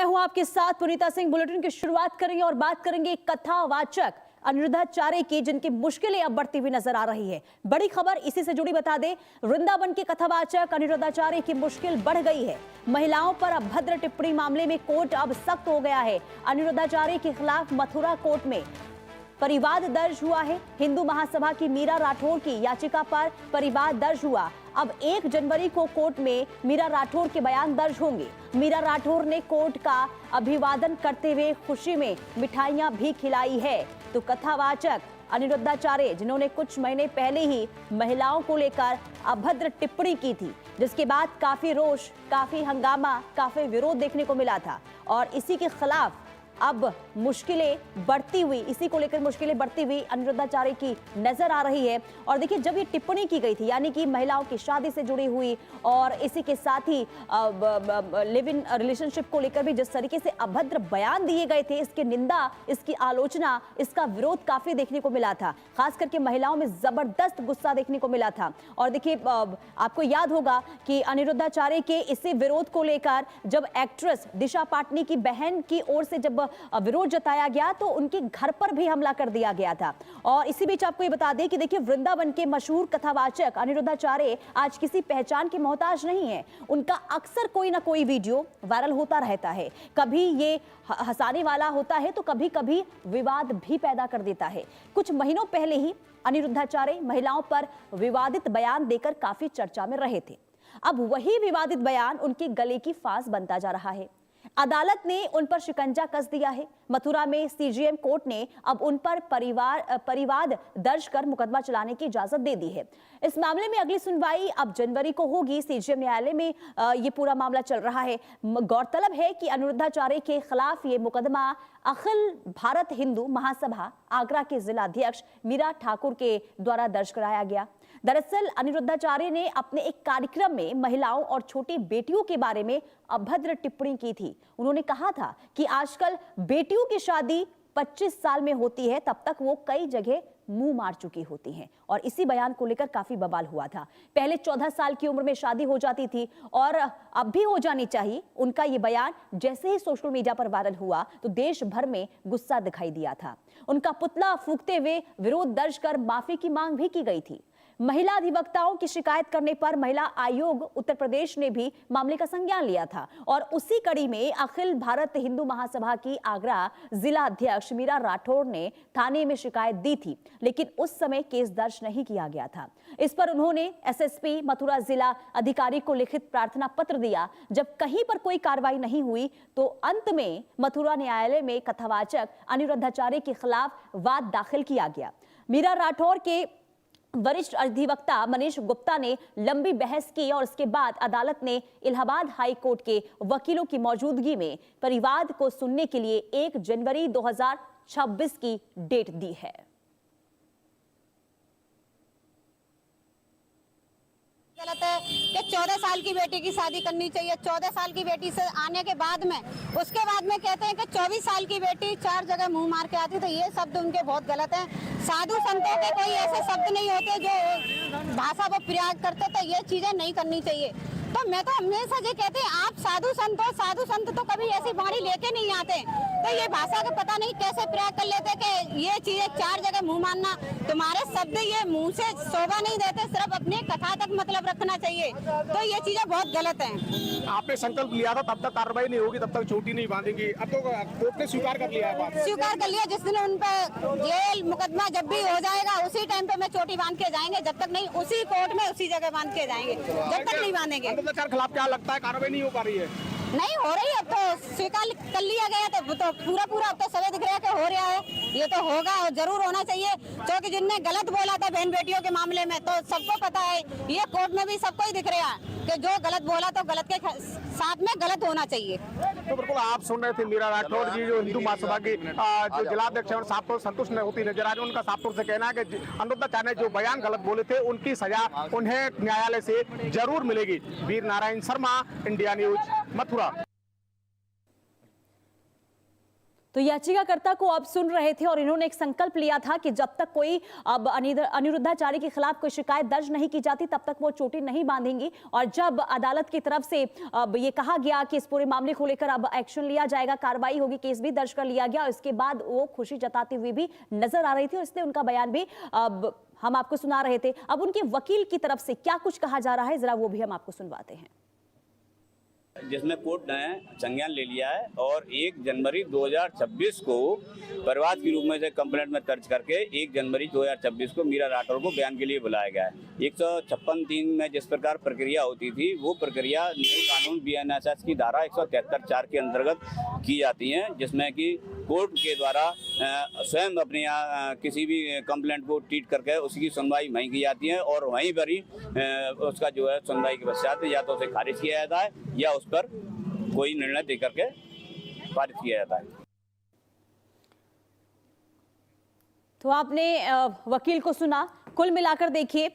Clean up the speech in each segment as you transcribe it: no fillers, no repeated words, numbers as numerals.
मैं हूं आपके साथ पुनीता सिंह। बुलेटिन की शुरुआत करेंगे और बात करेंगे कथावाचक अनिरुद्धाचार्य की, जिनकी मुश्किलें अब बढ़ती हुई नजर आ रही है। बड़ी खबर इसी से जुड़ी बता दें, वृंदावन के कथावाचक अनिरुद्धाचार्य की मुश्किल बढ़ गई है। महिलाओं पर अभद्र टिप्पणी मामले में कोर्ट अब सख्त हो गया है। अनिरुद्धाचार्य के खिलाफ मथुरा कोर्ट में परिवाद दर्ज हुआ है। हिंदू महासभा की मीरा राठौर की याचिका पर परिवाद दर्ज हुआ। अब 1 जनवरी को कोर्ट में मीरा राठौर के बयान दर्ज होंगे। मीरा राठौर ने कोर्ट का अभिवादन करते हुए खुशी में मिठाइयां भी खिलाई है। तो कथावाचक अनिरुद्धाचार्य, जिन्होंने कुछ महीने पहले ही महिलाओं को लेकर अभद्र टिप्पणी की थी, जिसके बाद काफी रोष, काफी हंगामा, काफी विरोध देखने को मिला था, और इसी के खिलाफ अब मुश्किलें बढ़ती हुई, इसी को लेकर मुश्किलें बढ़ती हुई अनिरुद्धाचार्य की नजर आ रही है। और देखिए, जब ये टिप्पणी की गई थी, यानी कि महिलाओं की शादी से जुड़ी हुई और इसी के साथ ही लिव इन रिलेशनशिप को लेकर भी जिस तरीके से अभद्र बयान दिए गए थे, इसकी निंदा, इसकी आलोचना, इसका विरोध काफी देखने को मिला था। खास करके महिलाओं में जबरदस्त गुस्सा देखने को मिला था। और देखिए, आपको याद होगा कि अनिरुद्धाचार्य के इसी विरोध को लेकर जब एक्ट्रेस दिशा पाटनी की बहन की ओर से जब विरोध जताया गया, तो उनके घर पर भी हमला कर दिया गया था। और इसी बीच आपको ये बता दें कि देखिए, वृंदावन के मशहूर कथावाचक अनिरुद्धाचार्य आज किसी पहचान के मोहताज नहीं है। उनका अक्सर कोई ना कोई वीडियो वायरल होता रहता है। कभी ये हंसाने वाला होता है, तो कभी कभी विवाद भी पैदा कर देता है। कुछ महीनों पहले ही अनिरुद्धाचार्य महिलाओं पर विवादित बयान देकर काफी चर्चा में रहे थे। अब वही विवादित बयान उनके गले की फांस बनता जा रहा है। अदालत ने उन पर शिकंजा कस दिया है। मथुरा में सीजेएम कोर्ट ने अब उन पर परिवाद दर्ज कर मुकदमा चलाने की इजाजत दे दी है। इस मामले में अगली सुनवाई अब जनवरी को होगी। सीजेएम न्यायालय में ये पूरा मामला चल रहा है। गौरतलब है कि अनिरुद्धाचार्य के खिलाफ ये मुकदमा अखिल भारत हिंदू महासभा आगरा के जिला अध्यक्ष मीरा ठाकुर के द्वारा दर्ज कराया गया। दरअसल अनिरुद्धाचार्य ने अपने एक कार्यक्रम में महिलाओं और छोटी बेटियों के बारे में अभद्र टिप्पणी की थी। उन्होंने कहा था कि आजकल बेटियों की शादी 25 साल में होती है, तब तक वो कई जगह मुंह मार चुकी होती हैं। और इसी बयान को लेकर काफी बवाल हुआ था। पहले 14 साल की उम्र में शादी हो जाती थी और अब भी हो जानी चाहिए। उनका ये बयान जैसे ही सोशल मीडिया पर वायरल हुआ, तो देश भर में गुस्सा दिखाई दिया था। उनका पुतला फूंकते हुए विरोध दर्ज कर माफी की मांग भी की गई थी। महिला अधिवक्ताओं की शिकायत करने पर महिला आयोग उत्तर प्रदेश ने भी मामले का संज्ञान लिया था, और उसी कड़ी में अखिल भारत हिंदू महासभा की आगरा जिला अध्यक्ष मीरा राठौर ने थाने में शिकायत दी थी, लेकिन उस समय केस दर्ज नहीं किया गया था। इस पर उन्होंने एसएसपी मथुरा जिला अधिकारी को लिखित प्रार्थना पत्र दिया। जब कहीं पर कोई कार्रवाई नहीं हुई, तो अंत में मथुरा न्यायालय में कथावाचक अनिरुद्धाचार्य के खिलाफ वाद दाखिल किया गया। मीरा राठौर के वरिष्ठ अधिवक्ता मनीष गुप्ता ने लंबी बहस की और इसके बाद अदालत ने इलाहाबाद हाई कोर्ट के वकीलों की मौजूदगी में परिवाद को सुनने के लिए 1 जनवरी 2026 की डेट दी है। गलत है कि 14 साल की बेटी की शादी करनी चाहिए। 14 साल की बेटी से आने के बाद में, उसके बाद में कहते हैं कि 24 साल की बेटी 4 जगह मुंह मार के आती, तो ये शब्द उनके बहुत गलत हैं। साधु संतों के कोई ऐसे शब्द नहीं होते जो भाषा को प्रयोग करते, तो ये चीजें नहीं करनी चाहिए। तो मैं तो हमेशा ये कहते हैं, आप साधु संत हो, साधु संत तो कभी ऐसी वाणी लेके नहीं आते, तो ये भाषा का पता नहीं कैसे प्रयोग कर लेते कि ये चीजें 4 जगह मुंह मारना, तुम्हारे शब्द ये मुंह से शोभा नहीं देते, सिर्फ अपनी कथा तक मतलब रखना चाहिए। तो ये चीजें बहुत गलत हैं। आपने संकल्प लिया था तब तक कार्रवाई नहीं होगी, तब तक चोटी नहीं बांधेगी, अब तो कोर्ट ने स्वीकार कर लिया है। स्वीकार कर लिया। जिस दिन उन पर जेल मुकदमा जब भी हो जाएगा, उसी टाइम पे मैं चोटी बांध के जाएंगे। जब तक नहीं, उसी कोर्ट में उसी जगह बांध के जाएंगे, जब तक नहीं बांधेंगे। खिलाफ क्या लगता है, कार्रवाई नहीं हो पा रही है? नहीं हो रही है, अब तो स्वीकार कर लिया गया, तो पूरा अब तो सभी दिख रहा है कि हो रहा है। ये तो होगा और जरूर होना चाहिए, क्योंकि जिनने गलत बोला था बहन बेटियों के मामले में, तो सबको पता है, ये कोर्ट में भी सबको ही दिख रहा है कि जो गलत बोला तो गलत के साथ में गलत होना चाहिए। तो बिल्कुल आप सुन रहे थे मीरा राठौर जी, जो हिंदू महासभा की जो जिलाध्यक्ष है, साफ तौर संतुष्ट नहीं होती नजर आ रही। उनका साफ तौर से कहना है कि अनिरुद्धाचार्य ने जो बयान गलत बोले थे, उनकी सजा उन्हें न्यायालय से जरूर मिलेगी। Veer Narayan Sharma, India news, Mathura. तो याचिकाकर्ता को आप सुन रहे थे और इन्होंने एक संकल्प लिया था कि जब तक कोई अब अनिरुद्धाचार्य के खिलाफ कोई शिकायत दर्ज नहीं की जाती तब तक वो चोटी नहीं बांधेंगी। और जब अदालत की तरफ से अब ये कहा गया कि इस पूरे मामले को लेकर अब एक्शन लिया जाएगा, कार्रवाई होगी, केस भी दर्ज कर लिया गया, और इसके बाद वो खुशी जताती हुई भी नजर आ रही थी और इसलिए उनका बयान भी अब हम आपको सुना रहे थे। अब उनके वकील की तरफ से क्या कुछ कहा जा रहा है जरा वो भी हम आपको सुनवाते हैं। जिसमें कोर्ट ने संज्ञान ले लिया है और 1 जनवरी 2026 को परिवाद के रूप में से कंप्लेंट में दर्ज करके 1 जनवरी 2026 को मीरा राठौर को बयान के लिए बुलाया गया है। 156(3) में जिस प्रकार प्रक्रिया होती थी वो प्रक्रिया नए कानून BNSS की धारा 173(4) के अंतर्गत की जाती है, जिसमें कि कोर्ट के द्वारा स्वयं अपने यहाँ किसी भी कंप्लेंट को ट्रीट करके उसकी सुनवाई वहीं की जाती है और वहीं पर ही उसका जो है सुनवाई के पश्चात या तो उसे खारिज किया जाता है या उस पर कोई निर्णय दे करके पारित किया जाता है। तो आपने वकील को सुना। कुल मिलाकर देखिए,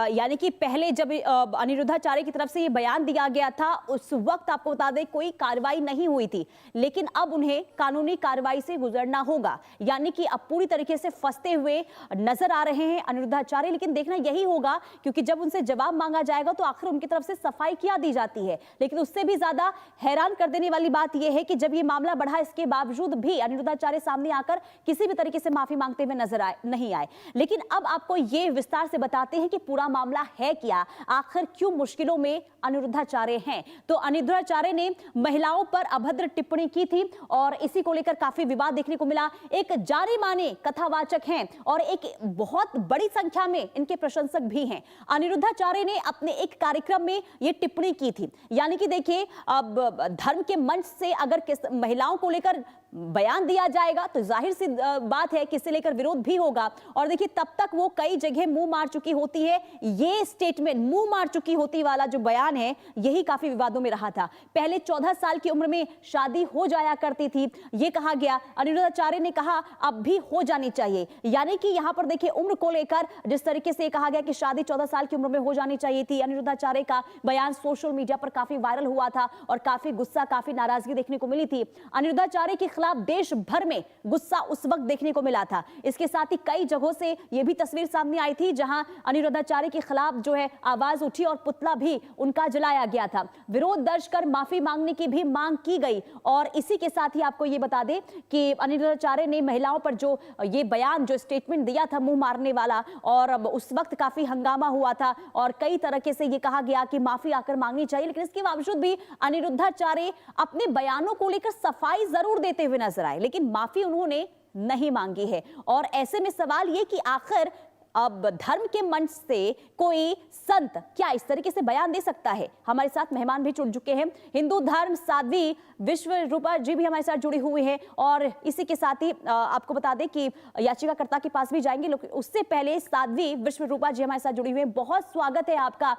यानी कि पहले जब अनिरुद्धाचार्य की तरफ से ये बयान दिया गया था उस वक्त आपको बता दें कोई कार्रवाई नहीं हुई थी, लेकिन अब उन्हें कानूनी कार्रवाई से गुजरना होगा, यानी कि अब पूरी तरीके से फंसते हुए नजर आ रहे हैं अनिरुद्धाचार्य। लेकिन देखना यही होगा क्योंकि जब उनसे जवाब मांगा जाएगा तो आखिर उनकी तरफ से सफाई क्या दी जाती है। लेकिन उससे भी ज्यादा हैरान कर देने वाली बात यह है कि जब ये मामला बढ़ा इसके बावजूद भी अनिरुद्धाचार्य सामने आकर किसी भी तरीके से माफी मांगते हुए नजर नहीं आए। लेकिन अब आपको ये विस्तार से बताते हैं कि पूरा मामला है क्या, आखिर क्यों मुश्किलों में अनिरुद्धाचार्य हैं। तो अनिरुद्धाचार्य ने महिलाओं पर अभद्र टिप्पणी की थी और इसी को लेकर काफी विवाद देखने को मिला। एक जाने माने कथावाचक हैं और एक बहुत बड़ी संख्या में इनके प्रशंसक भी हैं। अनिरुद्धाचार्य ने अपने एक कार्यक्रम में यह टिप्पणी की थी, यानी कि देखिए अब धर्म के मंच से अगर महिलाओं को लेकर बयान दिया जाएगा तो जाहिर सी बात है कि इसे लेकर विरोध भी होगा। और देखिए तब तक वो कई जगह मुंह मार चुकी होती है। ये स्टेटमेंट मुंह मार चुकी होती वाला जो बयान है यही काफी विवादों में रहा था। पहले 14 साल की उम्र में शादी हो जाया करती थी, ये कहा गया। अनिरुद्धाचार्य ने कहा अब भी हो जानी चाहिए, यानी कि यहां पर देखिए उम्र को लेकर जिस तरीके से कहा गया कि शादी 14 साल की उम्र में हो जानी चाहिए थी। अनिरुद्धाचार्य का बयान सोशल मीडिया पर काफी वायरल हुआ था और काफी गुस्सा, काफी नाराजगी देखने को मिली थी। अनिरुद्धाचार्य के खिलाफ देश भर में गुस्सा उस वक्त देखने को मिला था। इसके साथ ही कई जगहों से यह भी तस्वीर सामने आई थी जहां अनिरुद्धाचार्य के खिलाफ जो है आवाज उठी और पुतला भी उनका जलाया गया था। विरोध दर्ज कर माफी मांगने की भी मांग की गई। और इसी के साथ ही आपको यह बता दें कि अनिरुद्धाचार्य ने महिलाओं पर जो ये बयान, जो स्टेटमेंट दिया था मुंह मारने वाला, और अब उस वक्त काफी हंगामा हुआ था और कई तरीके से यह कहा गया कि माफी आकर मांगनी चाहिए। लेकिन इसके बावजूद भी अनिरुद्धाचार्य अपने बयानों को लेकर सफाई जरूर देते हुए नजर आए, लेकिन माफी उन्होंने नहीं मांगी है। और ऐसे में सवाल ये कि आखिर अब धर्म के मंच से कोई संत क्या इस तरीके से बयान दे सकता है। हमारे साथ मेहमान भी जुड़ चुके हैं। हिंदू धर्म साध्वी विश्वरूपा जी भी हमारे साथ जुड़ी हुई है और इसी के साथ ही आपको बता दें कि याचिकाकर्ता के पास भी जाएंगे, लेकिन उससे पहले साध्वी विश्वरूपा जी हमारे साथ जुड़ी हुई है। बहुत स्वागत है आपका।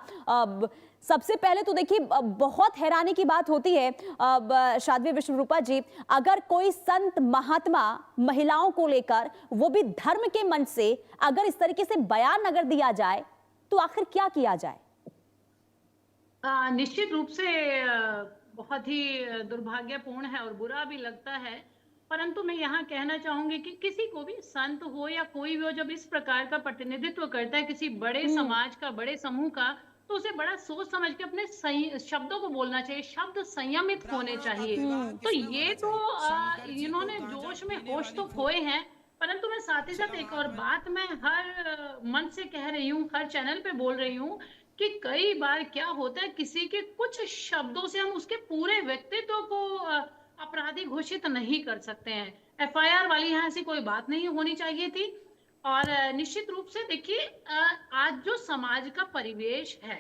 सबसे पहले तो देखिए बहुत हैरानी की बात होती है साध्वी विश्वरूपा जी, अगर कोई संत महात्मा महिलाओं को लेकर वो भी धर्म के मंच से अगर इस तरीके से बयान अगर दिया जाए तो आखिर क्या किया जाए? निश्चित रूप से बहुत ही दुर्भाग्यपूर्ण है और बुरा भी लगता है, परंतु मैं यहाँ कहना चाहूंगी कि किसी को भी, संत हो या कोई भी हो, जब इस प्रकार का प्रतिनिधित्व करता है किसी बड़े समाज का, बड़े समूह का, तो उसे बड़ा सोच समझ के अपने शब्दों को बोलना चाहिए। शब्द संयमित होने चाहिए। तो ये तो इन्होंने जोश में होश तो खोए हैं, परंतु मैं साथ ही साथ एक और बात मैं हर मन से कह रही हूँ, हर चैनल पे बोल रही हूँ कि कई बार क्या होता है किसी के कुछ शब्दों से हम उसके पूरे व्यक्तित्व को अपराधी घोषित नहीं कर सकते हैं। FIR वाली यहाँ ऐसी कोई बात नहीं होनी चाहिए थी। और निश्चित रूप से देखिए आज जो समाज का परिवेश है,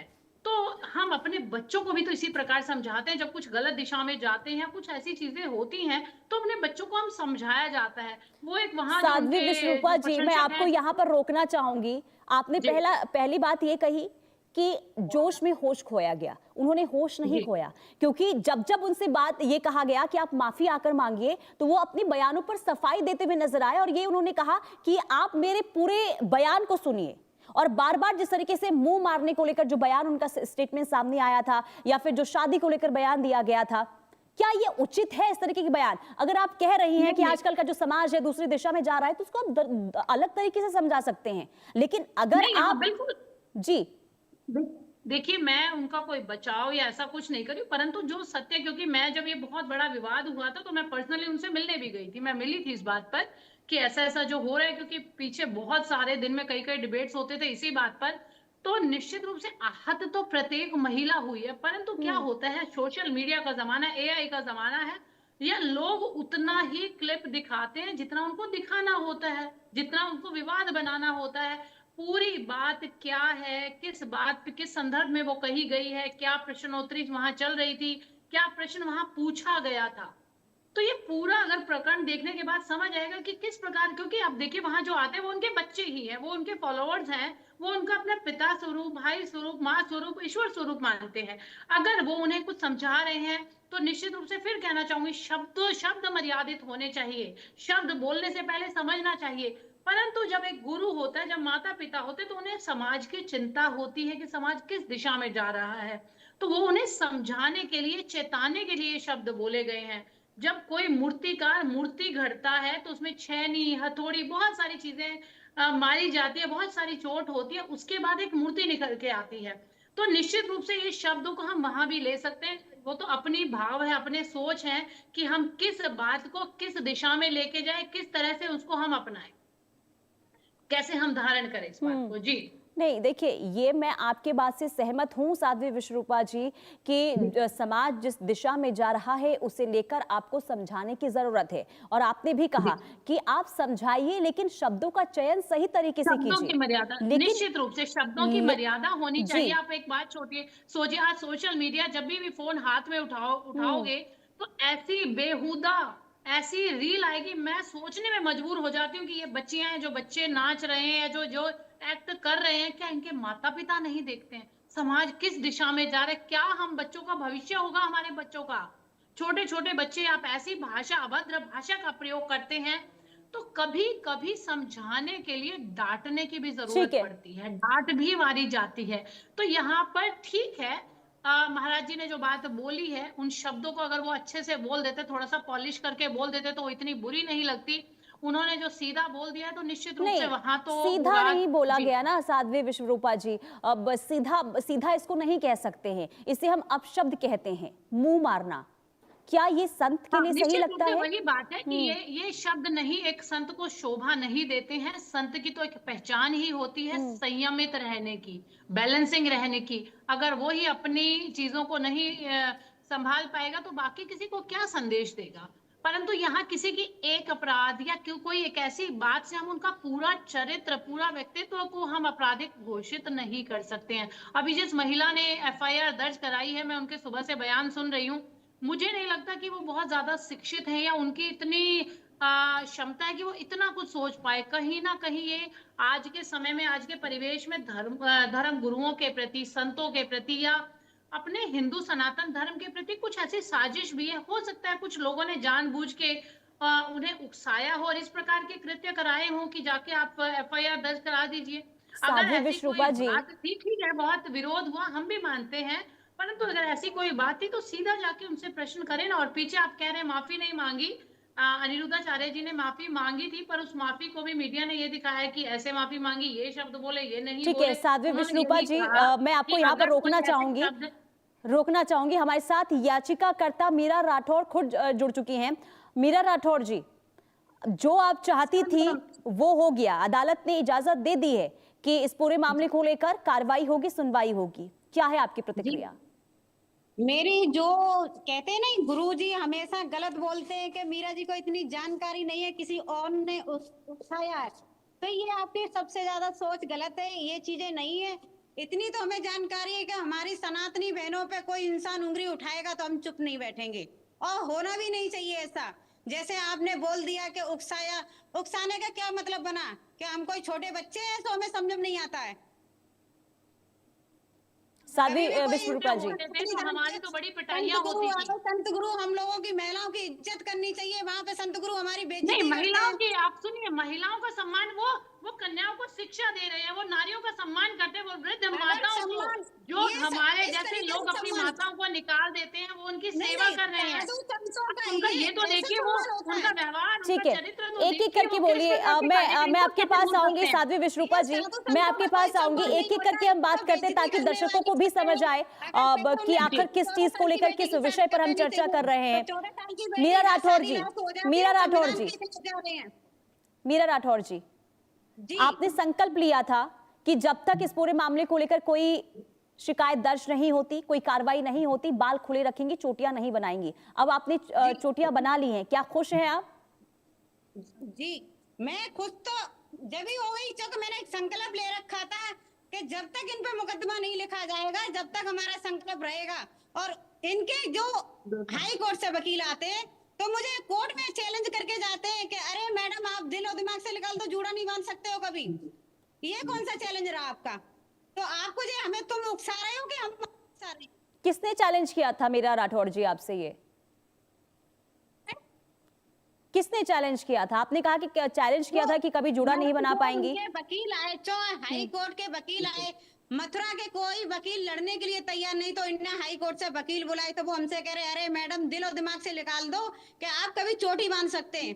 तो हम अपने बच्चों को भी तो इसी प्रकार समझाते हैं। जब कुछ गलत दिशा में जाते हैं, कुछ ऐसी चीजें होती हैं, तो अपने बच्चों को हम समझाया जाता है। वो एक वहां साध्वी विश्वरूपा जी, मैं आपको यहाँ पर रोकना चाहूंगी। आपने पहली बात ये कही कि जोश में होश खोया गया। उन्होंने होश नहीं खोया, क्योंकि जब जब उनसे बात ये कहा गया कि आप माफी आकर मांगिए तो वो अपने बयानों पर सफाई देते हुए नजर आए और ये उन्होंने कहा कि आप मेरे पूरे बयान को सुनिए। और बार बार जिस तरीके से मुंह मारने को लेकर जो बयान उनका स्टेटमेंट सामने आया था या फिर जो शादी को लेकर बयान दिया गया था, क्या ये उचित है इस तरीके की बयान? अगर आप कह रही हैं कि आजकल का जो समाज है दूसरी दिशा में जा रहा है तो उसको आप अलग तरीके से समझा सकते हैं, लेकिन अगर आप बिल्कुल जी देखिए, मैं उनका कोई बचाव या ऐसा कुछ नहीं करी, परंतु जो सत्य, क्योंकि मैं जब ये बहुत बड़ा विवाद हुआ था तो मैं पर्सनली उनसे मिलने भी गई थी, मैं मिली थी इस बात पर कि ऐसा ऐसा जो हो रहा है, क्योंकि पीछे बहुत सारे दिन में कई कई डिबेट्स होते थे इसी बात पर। तो निश्चित रूप से आहत तो प्रत्येक महिला हुई है, परंतु क्या होता है, सोशल मीडिया का जमाना, एआई का जमाना है, या लोग उतना ही क्लिप दिखाते हैं जितना उनको दिखाना होता है, जितना उनको विवाद बनाना होता है। पूरी बात क्या है, किस बात पे, किस संदर्भ में वो कही गई है, क्या प्रश्नोत्तरी वहां चल रही थी, क्या प्रश्न वहां पूछा गया था, तो ये पूरा अगर प्रकरण देखने के बाद समझ आएगा कि किस प्रकार, क्योंकि आप देखिए वहां जो आते हैं वो उनके बच्चे ही हैं, वो उनके फॉलोअर्स हैं, वो उनका अपना पिता स्वरूप, भाई स्वरूप, माँ स्वरूप, ईश्वर स्वरूप मानते हैं। अगर वो उन्हें कुछ समझा रहे हैं तो निश्चित रूप से फिर कहना चाहूंगी, शब्द मर्यादित होने चाहिए, शब्द बोलने से पहले समझना चाहिए। परंतु जब एक गुरु होता है, जब माता पिता होते हैं, तो उन्हें समाज की चिंता होती है कि समाज किस दिशा में जा रहा है, तो वो उन्हें समझाने के लिए, चेताने के लिए शब्द बोले गए हैं। जब कोई मूर्तिकार मूर्ति घड़ता है तो उसमें छेनी, हथौड़ी, बहुत सारी चीजें मारी जाती है, बहुत सारी चोट होती है, उसके बाद एक मूर्ति निकल के आती है। तो निश्चित रूप से ये शब्दों को हम वहां भी ले सकते हैं, वो तो अपनी भाव है, अपने सोच है कि हम किस बात को किस दिशा में लेके जाए, किस तरह से उसको हम अपनाएं, कैसे हम धारण करें इस बात को। जी नहीं, देखिए ये मैं आपके बात से सहमत हूं साध्वी विश्वरूपा जी कि समाज जिस दिशा में जा रहा है उसे लेकर आपको समझाने की जरूरत है, और आपने भी कहा कि आप समझाइए लेकिन शब्दों का चयन सही तरीके से शब्दों की कीजिए। मर्यादा, निश्चित रूप से शब्दों की मर्यादा होनी चाहिए। आप एक बात सोचिए, आज सोशल मीडिया, जब भी फोन हाथ में उठाओगे तो ऐसी बेहुदा ऐसी रील आएगी, मैं सोचने में मजबूर हो जाती हूँ कि ये बच्चियां हैं, जो बच्चे नाच रहे हैं या जो जो एक्ट कर रहे हैं, क्या इनके माता पिता नहीं देखते हैं समाज किस दिशा में जा रहा है? क्या हम बच्चों का भविष्य होगा, हमारे बच्चों का? छोटे छोटे बच्चे, आप ऐसी भाषा, अभद्र भाषा का प्रयोग करते हैं, तो कभी कभी समझाने के लिए डांटने की भी जरूरत पड़ती है, डांट भी मारी जाती है। तो यहाँ पर ठीक है, महाराज जी ने जो बात बोली है, उन शब्दों को अगर वो अच्छे से बोल देते, थोड़ा सा पॉलिश करके बोल देते, तो वो इतनी बुरी नहीं लगती। उन्होंने जो सीधा बोल दिया है तो निश्चित रूप से वहां तो सीधा नहीं बोला गया ना साध्वी विश्वरूपा जी, अब सीधा सीधा इसको नहीं कह सकते हैं, इसे हम अपशब्द कहते हैं, मुंह मारना। क्या ये संत के लिए सही लगता है? वही बात है कि ये शब्द नहीं, एक संत को शोभा नहीं देते हैं। संत की तो एक पहचान ही होती है संयमित रहने की, बैलेंसिंग रहने की। अगर वो ही अपनी चीजों को नहीं संभाल पाएगा तो बाकी किसी को क्या संदेश देगा? परंतु यहाँ किसी की एक अपराध या कोई एक ऐसी बात से हम उनका पूरा चरित्र, पूरा व्यक्तित्व को हम आपराधिक घोषित नहीं कर सकते हैं। अभी जिस महिला ने एफआईआर दर्ज कराई है, मैं उनके सुबह से बयान सुन रही हूँ, मुझे नहीं लगता कि वो बहुत ज्यादा शिक्षित है या उनकी इतनी क्षमता है कि वो इतना कुछ सोच पाए। कहीं ना कहीं ये आज के समय में, आज के परिवेश में धर्म गुरुओं के प्रति, संतों के प्रति या अपने हिंदू सनातन धर्म के प्रति कुछ ऐसी साजिश भी है। हो सकता है कुछ लोगों ने जानबूझ के उन्हें उकसाया हो और इस प्रकार के कृत्य कराए हो कि जाके आप एफआईआर दर्ज करा दीजिए। अगर ऐसी कोई बात थी, ठीक है, बहुत विरोध हुआ, हम भी मानते हैं, परंतु अगर ऐसी कोई बात थी तो सीधा जाके उनसे प्रश्न करें ना। और पीछे आप कह रहे हैं माफी नहीं मांगी, अनिरुद्धाचार्य जी ने माफी मांगी थी, पर उस माफी को भी मीडिया ने ये दिखाया कि ऐसे माफी मांगी, ये शब्द बोले, ये नहीं बोले। ठीक है साध्वी विश्वरूपा जी, मैं आपको यहाँ पर रोकना चाहूंगी। हमारे साथ याचिकाकर्ता मीरा राठौड़ खुद जुड़ चुकी हैं। मीरा राठौड़ जी, जो आप चाहती थी वो हो गया, अदालत ने इजाजत दे दी है कि इस पूरे मामले को लेकर कार्रवाई होगी, सुनवाई होगी, क्या है आपकी प्रतिक्रिया? मेरी जो कहते हैं ना, गुरुजी हमेशा गलत बोलते हैं कि मीरा जी को इतनी जानकारी नहीं है, किसी और ने उकसाया है, तो ये आपकी सबसे ज्यादा सोच गलत है। ये चीजें नहीं है। इतनी तो हमें जानकारी है कि हमारी सनातनी बहनों पे कोई इंसान उंगली उठाएगा तो हम चुप नहीं बैठेंगे, और होना भी नहीं चाहिए ऐसा। जैसे आपने बोल दिया कि उकसाया, उकसाने का क्या मतलब बना? कि हम कोई छोटे बच्चे हैं तो हमें समझ नहीं आता है? साध्वी विश्वरूपा जी, हमारी तो बड़ी पिटाइयां होती थी। संत गुरु, हम लोगों की महिलाओं की इज्जत करनी चाहिए, वहाँ पे संत गुरु हमारी बेइज्जती नहीं, महिलाओं की, आप सुनिए, महिलाओं का सम्मान, वो कन्याओं को शिक्षा दे रहे हैं, वो नारियों का सम्मान करते हैं, वो वृद्ध माताओं को सम्मान- जो ये हमारे इस जैसे तरीके लोग से अपनी सम्मान- माताओं को निकाल देते हैं, वो उनकी नहीं, सेवा नहीं, कर रहे हैं। साधु संतों का उनका ये तो ऐसे देखिए, वो सम्मान होता उनका है। व्यवहार, ठीक उनका है, चरित्र तो एक एक देखिए, करके वो किस बोलिए। प्रकार के मैं कार्यक्रम आपके को पास कैसे बोल आऊंगी सकते हैं। साध्वी विश्रुपा जी, मैं आपके पास आऊंगी। एक एक करके हम बात करते हैं ताकि दर्शकों को भी समझ आए कि आखिर किस चीज को लेकर, किस विषय पर हम चर्चा कर रहे हैं। मीरा राठौर जी, मीरा राठौर जी, मीरा राठौर जी, आपने संकल्प लिया था कि जब तक इस पूरे मामले को लेकर कोई शिकायत दर्ज नहीं होती, कोई कार्रवाई नहीं होती, बाल खुले रखेंगी, चोटियां नहीं बनाएंगी। अब आपने चोटियां बना ली हैं, क्या खुश हैं आप? जी, मैं खुद तो जब ही हो गई, क्योंकि मैंने एक संकल्प ले रखा था कि जब तक इन पे मुकदमा नहीं लिखा जाएगा, जब तक हमारा संकल्प रहेगा। और इनके जो हाई कोर्ट से वकील आते हैं तो मुझे कोर्ट में चैलेंज करके जाते हैं कि अरे मैडम, आप दिल और दिमाग से निकाल दो, जूड़ा नहीं बांध सकते हो कभी। ये कौन सा चैलेंज रहा आपका? तो आपको जो हमें तुम उकसा रहे हो कि हम उकसा रहे हैं? किसने चैलेंज किया था मीरा राठौर जी आपसे? ये किसने चैलेंज किया था? आपने कहा कि चैलेंज किया था कि कभी जुड़ा नहीं बना पाएंगी। उनके वकील आए, हाई कोर्ट के वकील आए, मथुरा के कोई वकील लड़ने के लिए तैयार नहीं, तो इनने हाई कोर्ट से वकील बुलाए, तो वो हमसे कह रहे अरे मैडम, दिल और दिमाग से निकाल दो कि आप कभी चोटी बांध सकते हैं।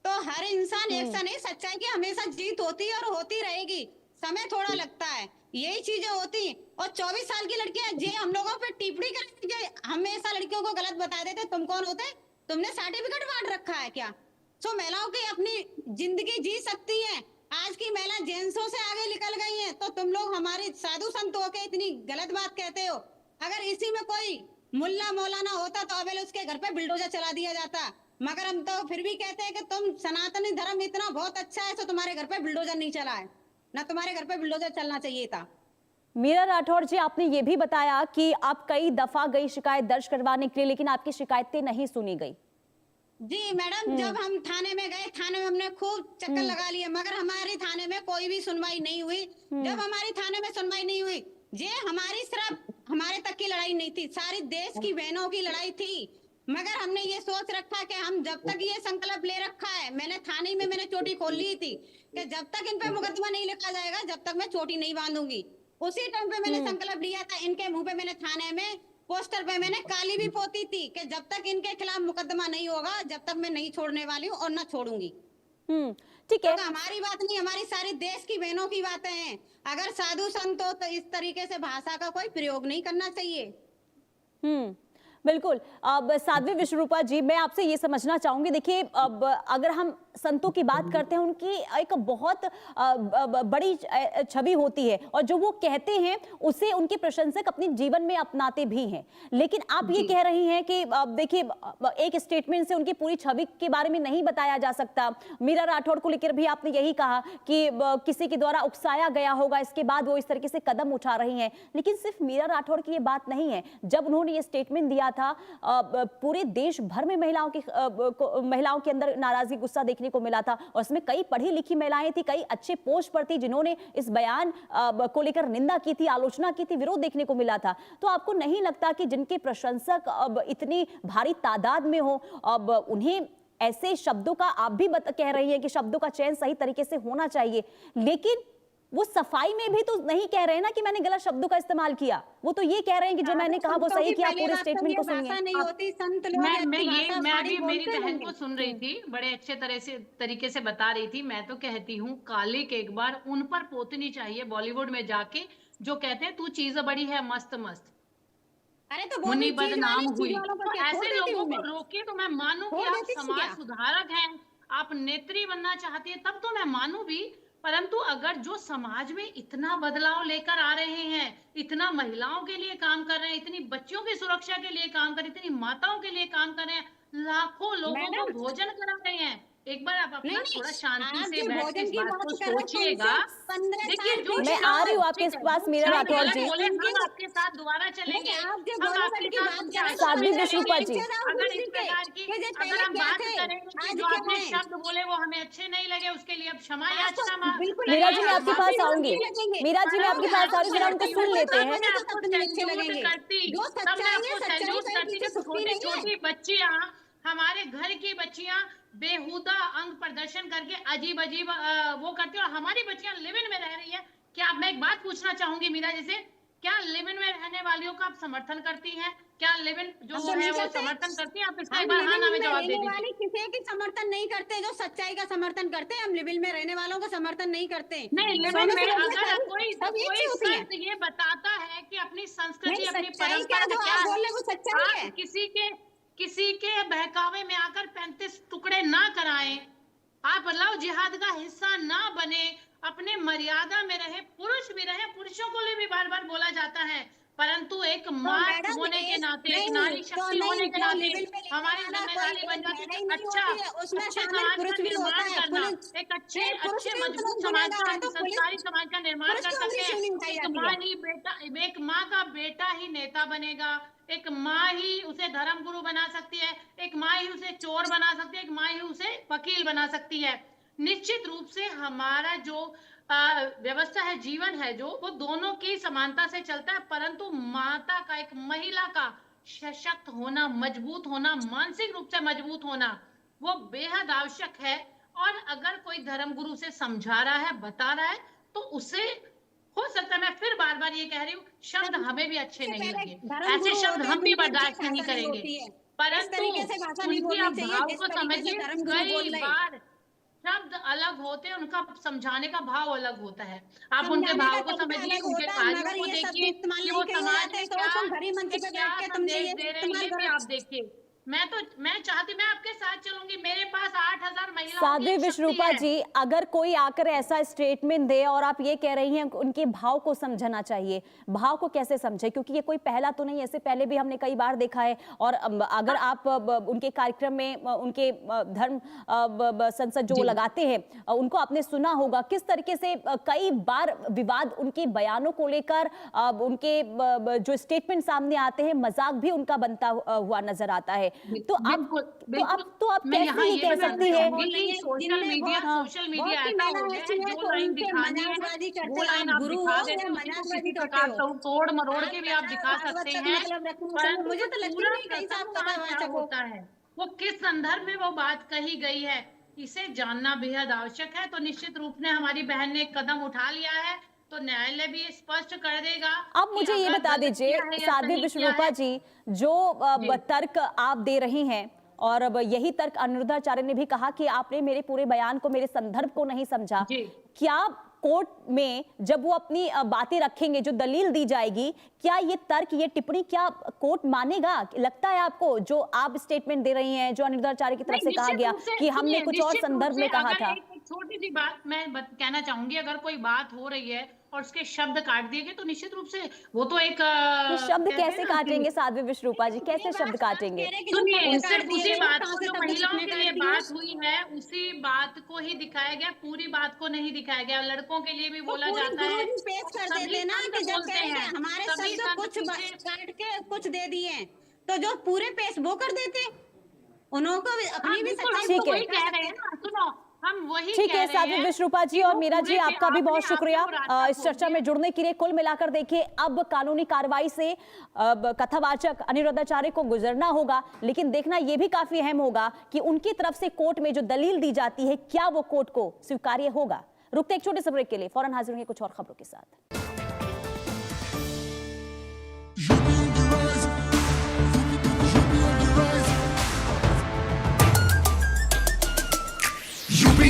तो हर इंसान एक सा नहीं, सच्चाई की हमेशा जीत होती है और होती रहेगी। समय थोड़ा लगता है, यही चीजें होती। और 24 साल की लड़कियां जे हम लोगों पे टिप्पणी करके हमेशा लड़कियों को गलत बता देते, तुम कौन होते, तुमने सर्टिफिकेट बांट रखा है क्या? सो महिलाओं की अपनी जिंदगी जी सकती है। आज की महिला जेंट्सों से आगे निकल गई हैं, तो तुम लोग हमारी साधु संत होके इतनी गलत बात कहते हो। अगर इसी में कोई मुल्ला मौलाना होता तो अबे उसके घर पे बिल्डोजर चला दिया जाता, मगर हम तो फिर भी कहते हैं कि तुम सनातनी धर्म इतना बहुत अच्छा है, तो तुम्हारे घर पे बिल्डोजर नहीं चला है, ना तुम्हारे घर पे बिल्डोजर चलना चाहिए था। मीरा राठौर जी, आपने ये भी बताया कि आप कई दफा गई शिकायत दर्ज करवाने के लिए, लेकिन आपकी शिकायतें नहीं सुनी गई। जी मैडम, जब हम थाने में गए, थाने में हमने खूब चक्कर लगा लिए, मगर हमारी थाने में कोई भी सुनवाई नहीं हुई। जब हमारी थाने में सुनवाई नहीं हुई, ये हमारी सिर्फ हमारे तक की लड़ाई नहीं थी, सारी देश की बहनों की लड़ाई थी। मगर हमने ये सोच रखा कि हम जब तक ये संकल्प ले रखा है, मैंने थाने में मैंने चोटी खोल ली थी कि जब तक इन पे मुकदमा नहीं लिखा जाएगा, जब तक मैं चोटी नहीं बांधूंगी। उसी टाइम पे मैंने संकल्प लिया था, इनके मुंह पे मैंने थाने में पोस्टर पे मैंने काली भी पोती थी कि जब तक इनके खिलाफ मुकदमा नहीं होगा, जब तक मैं नहीं छोड़ने वाली हूँ और ना छोड़ूंगी। ठीक है, तो हमारी बात नहीं, हमारी सारी देश की बहनों की बातें हैं। अगर साधु संत हो तो इस तरीके से भाषा का कोई प्रयोग नहीं करना चाहिए। बिल्कुल। अब साध्वी विश्वरूपा जी, मैं आपसे ये समझना चाहूंगी, देखिए अब अगर हम संतों की बात करते हैं, उनकी एक बहुत बड़ी छवि होती है और जो वो कहते हैं उसे उनके प्रशंसक अपने जीवन में अपनाते भी हैं। लेकिन आप ये कह रही हैं कि देखिए, एक स्टेटमेंट से उनकी पूरी छवि के बारे में नहीं बताया जा सकता। मीरा राठौर को लेकर भी आपने यही कहा कि किसी के द्वारा उकसाया गया होगा, इसके बाद वो इस तरीके से कदम उठा रही हैं। लेकिन सिर्फ मीरा राठौर की ये बात नहीं है। जब उन्होंने ये स्टेटमेंट दिया था, पूरे देश भर में महिलाओं के अंदर नाराजगी, गुस्सा देखने को मिला था और इसमें कई पढ़ी लिखी महिलाएं थी, कई अच्छे पोस्ट पर थी, जिन्होंने इस बयान को लेकर निंदा की थी, आलोचना की थी, विरोध देखने को मिला था। तो आपको नहीं लगता कि जिनके प्रशंसक अब इतनी भारी तादाद में हो, अब उन्हें ऐसे शब्दों का, आप भी कह रही है कि शब्दों का चयन सही तरीके से होना चाहिए, लेकिन वो सफाई में भी तो नहीं कह रहे हैं ना कि मैंने गलत शब्दों का इस्तेमाल किया। वो तो ये कह रहे हैं कि जो मैंने कहा वो सही किया। पूरे स्टेटमेंट को सुनिए। नहीं होती, संत लोग मैं अभी मेरी बहन को सुन रही थी, बड़े अच्छे तरीके से बता रही थी। मैं तो कहती हूँ काले के एक बार उन पर पोतनी चाहिए बॉलीवुड में जाके, जो कहते हैं तू चीज बड़ी है मस्त मस्त, अरे तो मुन्नी बदनाम हुई। तो ऐसे लोगों को रोके तो मैं मानूं कि आप समाज सुधारक हैं, आप नेत्री बनना चाहती है, तब तो मैं मानूं भी। परंतु अगर जो समाज में इतना बदलाव लेकर आ रहे हैं, इतना महिलाओं के लिए काम कर रहे हैं, इतनी बच्चियों की सुरक्षा के लिए काम कर रहे हैं, इतनी माताओं के लिए काम कर रहे हैं, लाखों लोगों को भोजन करा रहे हैं, एक बार आप अपना थोड़ा शांति से बैठ के इस बात को सोचिएगा। देखिए, जो मैं आ रही हूँ आपके पास मीरा राठौर जी। हम आपके साथ दोबारा चलेंगे। साध्वी विश्वरूपा जी, अगर इस प्रकार की अगर हम बात करें कि जो आपने शब्द बोले वो हमें अच्छे नहीं लगे, उसके लिए अब क्षमा याचना। मीरा जी मैं आपके पास आऊंगी, मीरा जी मैं आपके पास आ रही हूँ, जरा उनको सुन लेते हैं। छोटी छोटी बच्चियां हमारे घर की बच्चियां बेहुदा अंग प्रदर्शन करके अजीब अजीब वो करती है, और हमारी बच्चियां लिव इन में रह रही है। क्या मैं एक बात पूछना चाहूंगी मीरा जी से, क्या लिव इन में रहने वालियों का आप समर्थन करती हैं? क्या लिव इन जो है वो समर्थन करती हैं? आप इसका एक बार हाँ ना में जवाब दे दीजिए। किसी की समर्थन नहीं करते, जो सच्चाई का समर्थन करते हैं। हम लिव इन में रहने वालों का समर्थन नहीं करते। नहीं, लिव इन में अगर कोई संत ये बताता है कि अपनी संस्कृति अपनी परंपरा क्या है, वो सच्चाई है। किसी के बहकावे में आकर 35 टुकड़े ना कराएं, आप लव जिहाद का हिस्सा ना बने, अपने मर्यादा में रहे, पुरुष भी रहे। पुरुषों को लिए भी बार बार बोला जाता है, परंतु एक माँ होने के नाते, एक नारी शक्ति होने के नाते हमारी जिम्मेदारी बन जाती है अच्छा समाज का निर्माण करना, एक अच्छे मजबूत समाज का, संस्कारी समाज का निर्माण कर सकते हैं। एक माँ का बेटा ही नेता बनेगा, एक माँ ही उसे धर्म गुरु बना सकती है, एक माँ ही उसे चोर बना सकती है, एक माँ ही उसे वकील बना सकती है। निश्चित रूप से हमारा जो व्यवस्था है, जीवन है, जो वो दोनों की समानता से चलता है, परंतु माता का, एक महिला का सशक्त होना, मजबूत होना, मानसिक रूप से मजबूत होना, वो बेहद आवश्यक है। और अगर कोई धर्मगुरु से समझा रहा है, बता रहा है, तो उसे हो सकता है, मैं फिर बार बार ये कह रही हूँ, शब्द हमें भी अच्छे नहीं लगे, ऐसे शब्द हम भी बर्दाश्त नहीं करेंगे, परंतु उनकी आप भाव को समझिए। कई बार शब्द अलग होते हैं, उनका समझाने का भाव अलग होता है। आप उनके भाव को समझिए, उनके कार्यों को देखिए कि वो समाज में क्या संदेश दे रहे हैं, ये भी आप देखिए। मैं चाहती, मैं आपके साथ चलूंगी, मेरे पास 8000 महिलाओं साध्वी विश्वरूपा जी, अगर कोई आकर ऐसा स्टेटमेंट दे और आप ये कह रही हैं उनके भाव को समझना चाहिए, भाव को कैसे समझे? क्योंकि ये कोई पहला तो नहीं, ऐसे पहले भी हमने कई बार देखा है। और अगर आप उनके कार्यक्रम में उनके धर्म संसद जो लगाते हैं, उनको आपने सुना होगा किस तरीके से कई बार विवाद उनके बयानों को लेकर, उनके जो स्टेटमेंट सामने आते हैं, मजाक भी उनका बनता हुआ नजर आता है। तो आप कैसे ये कह सकती है? सोशल मीडिया ऐसा हो गया है, जो लाइन दिखानी है वो लाइन आप दिखा देते हैं, किसी प्रकार तोड़ मरोड़ के भी आप दिखा सकते हैं, परंतु मुझे तो क्या होता है, वो किस संदर्भ में वो बात कही गई है, इसे जानना बेहद आवश्यक है। तो निश्चित रूप से हमारी बहन ने एक कदम उठा लिया है, तो न्यायालय भी स्पष्ट कर देगा। अब मुझे ये बता दीजिए साध्वी विश्वरूपा जी, जो तर्क आप दे रही हैं, और अब यही तर्क अनिरुद्धाचार्य ने भी कहा कि आपने मेरे पूरे बयान को, मेरे संदर्भ को नहीं समझा। क्या कोर्ट में जब वो अपनी बातें रखेंगे, जो दलील दी जाएगी, क्या ये तर्क, ये टिप्पणी क्या कोर्ट मानेगा? लगता है आपको जो आप स्टेटमेंट दे रही हैं, जो अनिरुद्धाचार्य की तरफ से कहा गया कि हमने कुछ और संदर्भ में कहा था? छोटी सी बात मैं कहना चाहूंगी, अगर कोई बात हो रही है और उसके शब्द काट दिए गए, तो निश्चित रूप से वो तो एक शब्द कैसे काटेंगे साध्वी विश्वरूपा जी, कैसे शब्द काटेंगे? सिर्फ उसी बात को, जो महिलाओं के लिए बात हुई है, उसी बात को ही दिखाया गया, पूरी बात को नहीं दिखाया गया। लड़कों के लिए भी बोला जाता है, कुछ दे दिए, तो जो पूरे पेश वो कर देते, उनको अपनी भी ठीक है। सुनो, हम वही ठीक है साध्वी विश्वरूपा जी और मीरा जी, आपका भी बहुत शुक्रिया इस चर्चा में जुड़ने के लिए। कुल मिलाकर देखिए, अब कानूनी कार्रवाई से कथावाचक अनिरुद्धाचार्य को गुजरना होगा, लेकिन देखना यह भी काफी अहम होगा कि उनकी तरफ से कोर्ट में जो दलील दी जाती है, क्या वो कोर्ट को स्वीकार्य होगा। रुकते एक छोटे से ब्रेक के लिए, फौरन हाजिर होंगे कुछ और खबरों के साथ।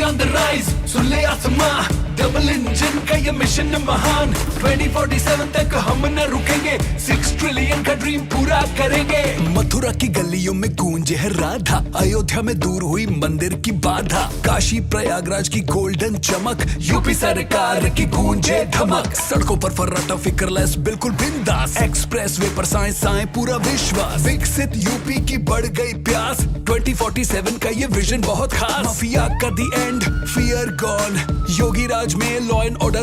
on the rise, सुन ले आसमां, डबल इंजन का ये मिशन महान, 2047 तक हम न रुकेंगे, 6 ट्रिलियन का ड्रीम पूरा करेंगे। मथुरा की गलियों में गूंजे है राधा, अयोध्या में दूर हुई मंदिर की बाधा, काशी प्रयागराज की गोल्डन चमक, यूपी सरकार की गूंजे धमक, सड़कों पर फर्राटा फिक्रलेस बिल्कुल बिंदास, एक्सप्रेस वे पर साएं पूरा विश्वास, विकसित यूपी की बढ़ गई प्यास, 2047 का ये विजन बहुत खास, माफिया का दी एंड, फियर गॉन, योगी राज में लॉ एंड ऑर्डर